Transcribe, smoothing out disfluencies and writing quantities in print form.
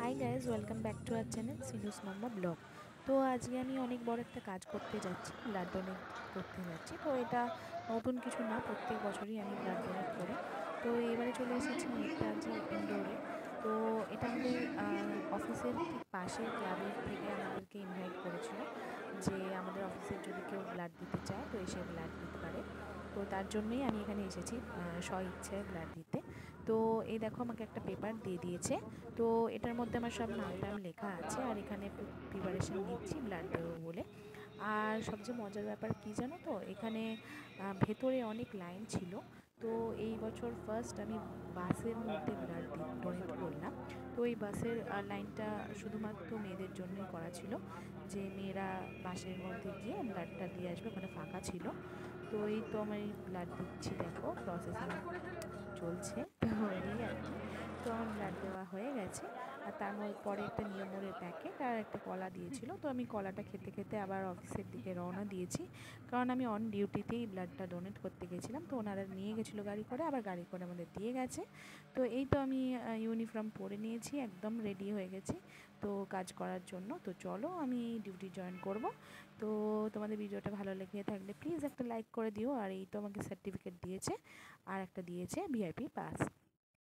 High guys, welcome back to our channel Sinu's mamma blog. তো আজকে আমি অনেক বড় একটা কাজ করতে যাচ্ছি, ব্লাড ডোনেট করতে যাচ্ছি। তো এটা নতুন কিছু না, প্রত্যেক বছরই আমি ব্লাড ডোনেট করি। তো এবারে চলে এসেছি নেতাজি ইন্ডোরে। তো এটা আমাদের অফিসের ঠিক পাশের ক্লাবের থেকে আমাদেরকে ইনভাইট করেছিল যে আমাদের অফিসের যদি কেউ ব্লাড দিতে চায় তো এসে ব্লাড দিতে পারে। তো তার জন্যই আমি এখানে এসেছি স্ব ইচ্ছায় ব্লাড দিতে। তো এই দেখো, আমাকে একটা পেপার দিয়ে দিয়েছে। তো এটার মধ্যে আমার সব নাম টাম লেখা আছে, আর এখানে প্রিপারেশন নিচ্ছি ব্লাড দেবো বলে। আর সবচেয়ে মজার ব্যাপার কি জানো তো, এখানে ভেতরে অনেক লাইন ছিল। তো এই বছর ফার্স্ট আমি বাসের মধ্যে ব্লাড ডোনেট করলাম। তো এই বাসের লাইনটা শুধুমাত্র মেয়েদের জন্যই করা ছিল, যে মেয়েরা বাসের মধ্যে গিয়ে ব্লাডটা দিয়ে আসবে, ওখানে ফাঁকা ছিল। তো এই তো আমি ব্লাড দিচ্ছি, দেখো প্রসেসিং চলছে। তো এই আর কি। তো আমার ব্লাড দেওয়া হয়ে গেছে। আর তার পরে একটা নিয়মরের প্যাকেট আর একটা কলা দিয়েছিল। তো আমি কলাটা খেতে খেতে আবার অফিসের দিকে রওনা দিয়েছি, কারণ আমি অন ডিউটিতেই ব্লাডটা ডোনেট করতে গেছিলাম। তো ওনারা নিয়ে গেছিলো গাড়ি করে, আবার গাড়ি করে আমাদের দিয়ে গেছে। তো এই তো আমি ইউনিফর্ম পরে নিয়েছি, একদম রেডি হয়ে গেছি তো কাজ করার জন্য। তো চলো আমি ডিউটি জয়েন করব। তো তোমাদের ভিডিওটা ভালো লেগে থাকলে প্লিজ একটা লাইক করে দিও। আর এই তো আমাকে সার্টিফিকেট দিয়েছে, আর একটা দিয়েছে ভিআইপি পাস।